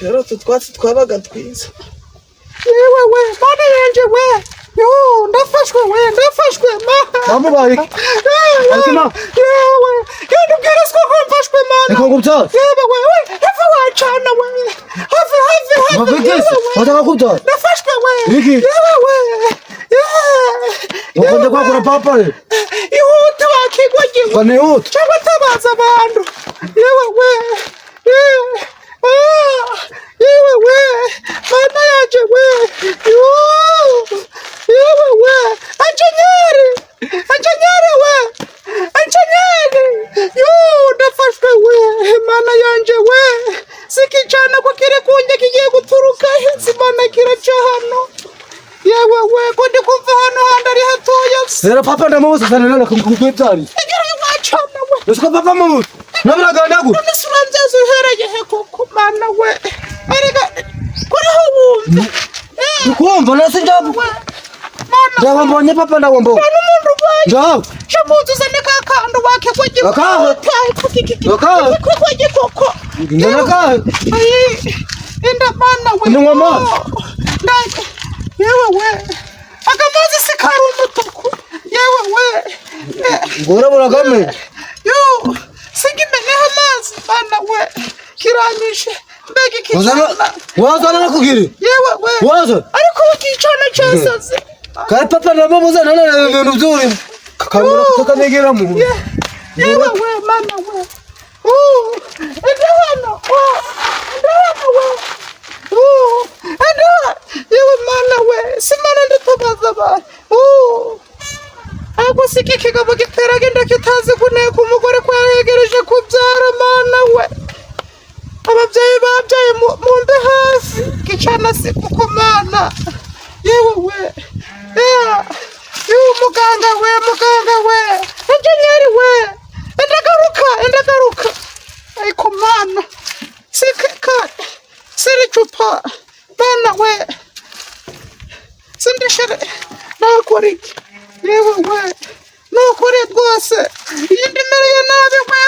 Rero tutwatsi twabaga twiza. Yewe we mana yanje we yo ndafashwe ma Bamubaye Altima yewe yandubwirizwa ko mfashwe mana Niko ngubza yewe we hafi wacana we hafi Mabigeze Wataka kubza ndafashwe we Iki yewe we Wakonde kwa kuna papa ihute wakigwagiwe Kwa ihute cyangwa tabaza abantu yewe we yewe we mana yaje we yewe we anjanyari ndafashwe we mana yanje we sikicana ko kire kunje kigiye guturuka simana kiraca hano yewe we ko ndi kumva hano handari hatoya Rero papa ndamubuza sana nana kumkwitari igere wacana we Nusko papa mamubuza Nabiraga ndagu Nisuranzazo hereye koko mana we erega kuri ho wumva Ukumva nasi ndabu Ndago mbonye papa ndago mbo n'umuntu baye Ndago shamuzu zane kakando wake kwaje Wakaho Wakaho kwaje koko Ndaka Enda mana we Ndwa ma Yewe we Akamazi sikaru umutuku Yewe we Ngora buragame Yo Sigimene amazi mana we kiranyishe mbega ikicana Wazana nakugiri Yewe we Waza ariko ukicana cyasaze Kare papa ndamubuza nana ibintu byuri Kakangura kukamegera mu Yewe we mana we Ndahano we Yewe mana we simana ndatabaza ba Ako siki kigabo gitera genda kitazi kuneka umugore ko yaregereje kubyara mana we Ababyeyi babyaye mumbe hasi kicana si kuko mana Yewe we muganga we engineer we endagaruka ariko mana sikaka siricupa mana we sindishere nakora iki yewe we nukuri rwose iyi ndimereye nabi we